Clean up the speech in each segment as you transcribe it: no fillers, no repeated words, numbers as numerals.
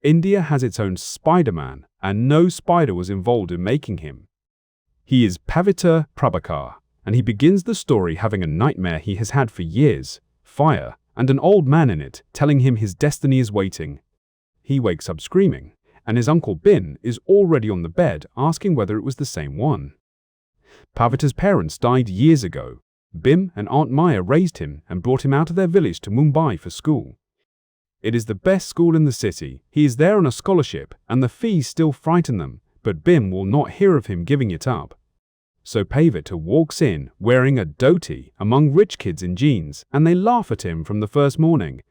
India has its own Spider-Man, and no spider was involved in making him. He is Pavitr Prabhakar, and he begins the story having a nightmare he has had for years, fire, and an old man in it telling him his destiny is waiting. He wakes up screaming, and his uncle Bin is already on the bed asking whether it was the same one. Pavitr's parents died years ago. Bim and Aunt Maya raised him and brought him out of their village to Mumbai for school. It is the best school in the city. He is there on a scholarship, and the fees still frighten them, but Bim will not hear of him giving it up. So Pavitr walks in wearing a dhoti among rich kids in jeans, and they laugh at him from the first morning.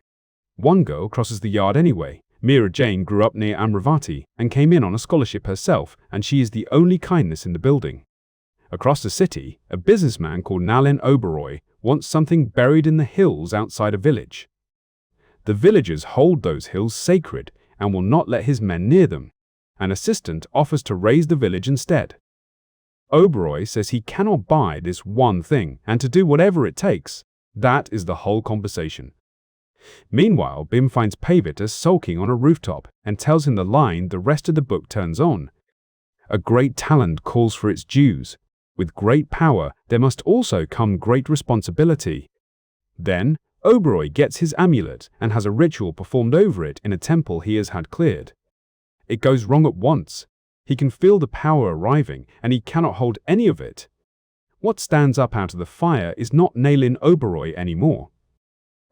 One girl crosses the yard anyway. Meera Jain grew up near Amravati and came in on a scholarship herself, and she is the only kindness in the building. Across the city, a businessman called Nalin Oberoi wants something buried in the hills outside a village. The villagers hold those hills sacred and will not let his men near them. An assistant offers to raise the village instead. Oberoi says he cannot buy this one thing and to do whatever it takes. That is the whole conversation. Meanwhile, Bim finds Pavitr sulking on a rooftop and tells him the line the rest of the book turns on. A great talent calls for its dues. With great power, there must also come great responsibility. Then, Oberoi gets his amulet and has a ritual performed over it in a temple he has had cleared. It goes wrong at once. He can feel the power arriving, and he cannot hold any of it. What stands up out of the fire is not Nalin Oberoi anymore.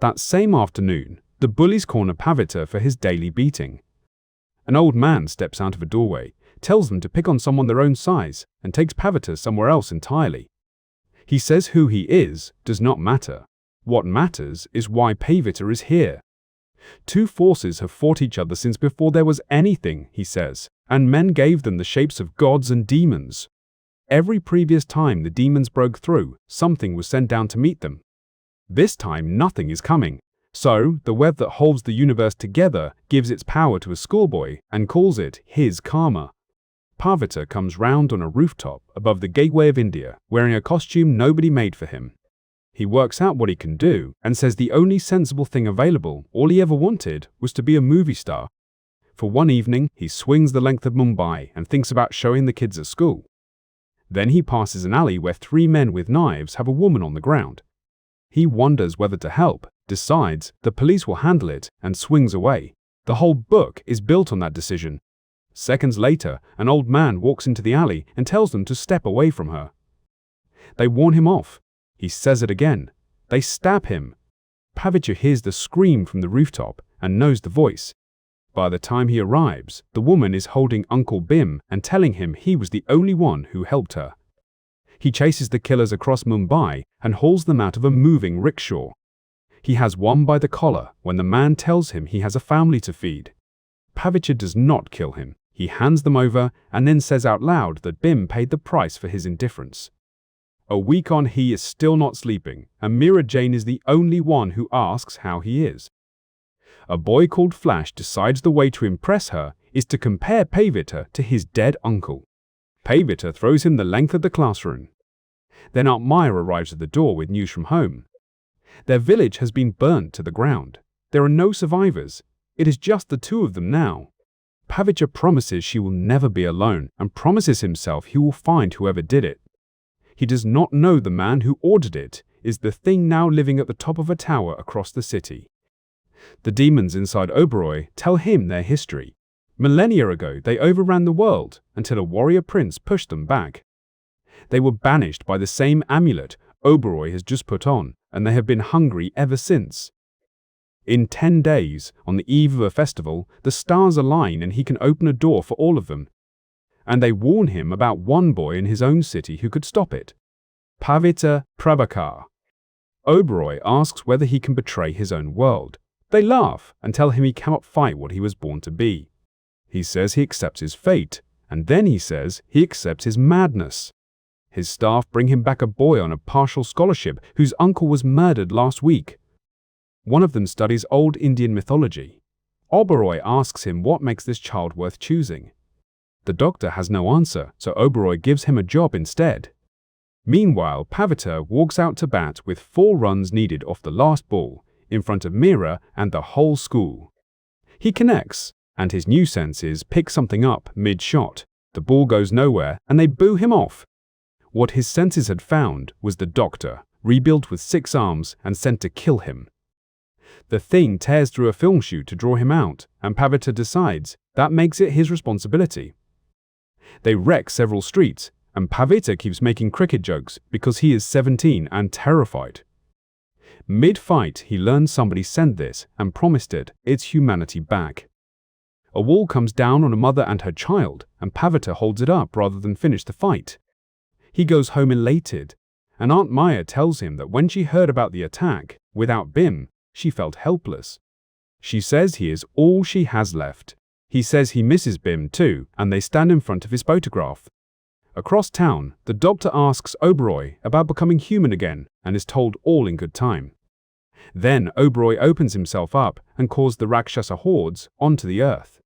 That same afternoon, the bullies corner Pavitr for his daily beating. An old man steps out of a doorway, tells them to pick on someone their own size, and takes Pavitr somewhere else entirely. He says who he is does not matter. What matters is why Pavitr is here. Two forces have fought each other since before there was anything, he says, and men gave them the shapes of gods and demons. Every previous time the demons broke through, something was sent down to meet them. This time nothing is coming, so the web that holds the universe together gives its power to a schoolboy and calls it his karma. Pavitr comes round on a rooftop above the gateway of India, wearing a costume nobody made for him. He works out what he can do and says the only sensible thing available, all he ever wanted, was to be a movie star. For one evening, he swings the length of Mumbai and thinks about showing the kids at school. Then he passes an alley where three men with knives have a woman on the ground. He wonders whether to help, decides the police will handle it, and swings away. The whole book is built on that decision. Seconds later, an old man walks into the alley and tells them to step away from her. They warn him off. He says it again. They stab him. Pavitr hears the scream from the rooftop and knows the voice. By the time he arrives, the woman is holding Uncle Bim and telling him he was the only one who helped her. He chases the killers across Mumbai and hauls them out of a moving rickshaw. He has one by the collar when the man tells him he has a family to feed. Pavitr does not kill him. He hands them over and then says out loud that Bim paid the price for his indifference. A week on, he is still not sleeping, and Meera Jain is the only one who asks how he is. A boy called Flash decides the way to impress her is to compare Pavitr to his dead uncle. Pavitr throws him the length of the classroom. Then Aunt Maya arrives at the door with news from home. Their village has been burnt to the ground. There are no survivors. It is just the two of them now. Pavitr promises she will never be alone and promises himself he will find whoever did it. He does not know the man who ordered it is the thing now living at the top of a tower across the city. The demons inside Oberoi tell him their history. Millennia ago, they overran the world until a warrior prince pushed them back. They were banished by the same amulet Oberoi has just put on, and they have been hungry ever since. In 10 days, on the eve of a festival, the stars align and he can open a door for all of them. And they warn him about one boy in his own city who could stop it. Pavitr Prabhakar. Oberoi asks whether he can betray his own world. They laugh and tell him he cannot fight what he was born to be. He says he accepts his fate, and then he says he accepts his madness. His staff bring him back a boy on a partial scholarship whose uncle was murdered last week. One of them studies old Indian mythology. Oberoi asks him what makes this child worth choosing. The doctor has no answer, so Oberoi gives him a job instead. Meanwhile, Pavitr walks out to bat with 4 runs needed off the last ball, in front of Meera and the whole school. He connects, and his new senses pick something up mid-shot. The ball goes nowhere, and they boo him off. What his senses had found was the doctor, rebuilt with 6 arms and sent to kill him. The thing tears through a film shoot to draw him out, and Pavitr decides that makes it his responsibility. They wreck several streets, and Pavitr keeps making cricket jokes because he is 17 and terrified. Mid-fight, he learns somebody sent this and promised its humanity back. A wall comes down on a mother and her child, and Pavitr holds it up rather than finish the fight. He goes home elated, and Aunt Maya tells him that when she heard about the attack, without Bim, she felt helpless. She says he is all she has left. He says he misses Bim too, and they stand in front of his photograph. Across town, the doctor asks Oberoi about becoming human again and is told all in good time. Then Oberoi opens himself up and calls the Rakshasa hordes onto the earth.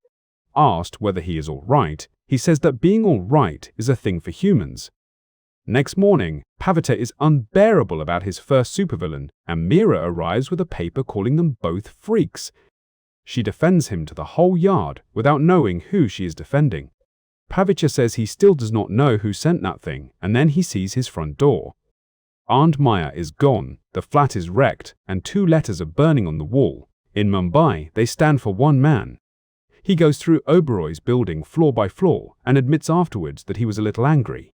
Asked whether he is all right, he says that being all right is a thing for humans. Next morning, Pavitr is unbearable about his first supervillain, and Mira arrives with a paper calling them both freaks. She defends him to the whole yard without knowing who she is defending. Pavitr says he still does not know who sent that thing, and then he sees his front door. Aunt Maya is gone, the flat is wrecked, and 2 letters are burning on the wall. In Mumbai, they stand for one man. He goes through Oberoi's building floor by floor and admits afterwards that he was a little angry.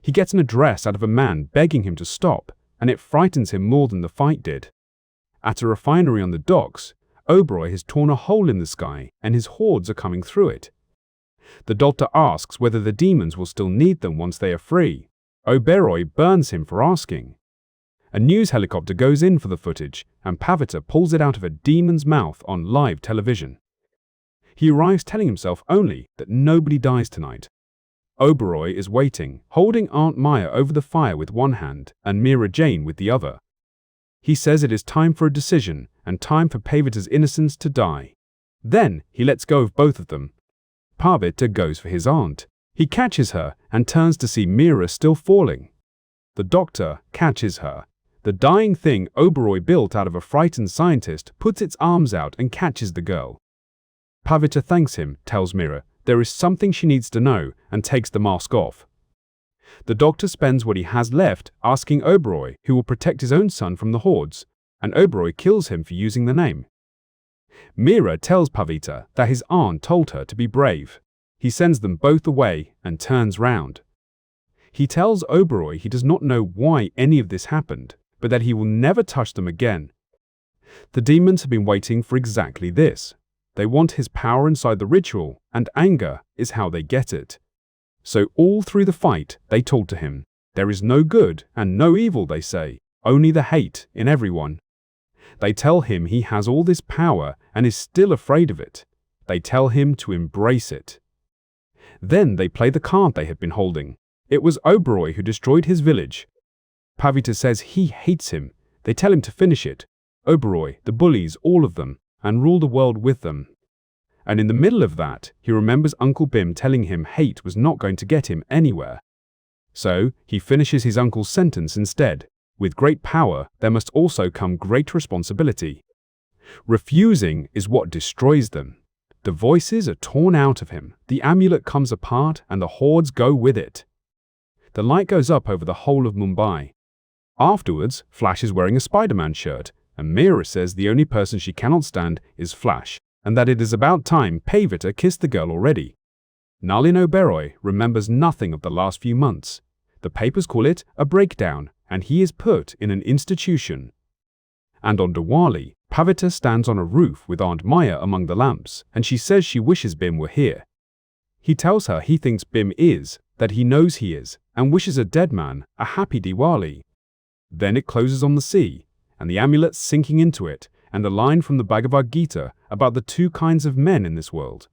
He gets an address out of a man begging him to stop, and it frightens him more than the fight did. At a refinery on the docks, Oberoi has torn a hole in the sky and his hordes are coming through it. The doctor asks whether the demons will still need them once they are free. Oberoi burns him for asking. A news helicopter goes in for the footage, and Pavitr pulls it out of a demon's mouth on live television. He arrives telling himself only that nobody dies tonight. Oberoi is waiting, holding Aunt Maya over the fire with one hand and Mira Jane with the other. He says it is time for a decision and time for Pavitr's innocence to die. Then he lets go of both of them. Pavitr goes for his aunt. He catches her and turns to see Mira still falling. The doctor catches her. The dying thing Oberoi built out of a frightened scientist puts its arms out and catches the girl. Pavitr thanks him, tells Mira there is something she needs to know, and takes the mask off. The doctor spends what he has left asking Oberoi who will protect his own son from the hordes, and Oberoi kills him for using the name. Mira tells Pavitr that his aunt told her to be brave. He sends them both away and turns round. He tells Oberoi he does not know why any of this happened, but that he will never touch them again. The demons have been waiting for exactly this. They want his power inside the ritual, and anger is how they get it. So all through the fight, they told to him, there is no good and no evil, they say, only the hate in everyone. They tell him he has all this power and is still afraid of it. They tell him to embrace it. Then they play the card they had been holding. It was Oberoi who destroyed his village. Pavitr says he hates him. They tell him to finish it. Oberoi, the bullies, all of them, and rule the world with them. And in the middle of that, he remembers Uncle Bim telling him hate was not going to get him anywhere. So he finishes his uncle's sentence instead. With great power, there must also come great responsibility. Refusing is what destroys them. The voices are torn out of him, the amulet comes apart, and the hordes go with it. The light goes up over the whole of Mumbai. Afterwards, Flash is wearing a Spider-Man shirt, and Mira says the only person she cannot stand is Flash, and that it is about time Pavitr kissed the girl already. Nalin Oberoi remembers nothing of the last few months. The papers call it a breakdown, and he is put in an institution. And on Diwali, Pavitr stands on a roof with Aunt Maya among the lamps, and she says she wishes Bim were here. He tells her he thinks Bim is, that he knows he is, and wishes a dead man a happy Diwali. Then it closes on the sea, and the amulet sinking into it, and a line from the Bhagavad Gita about the 2 kinds of men in this world.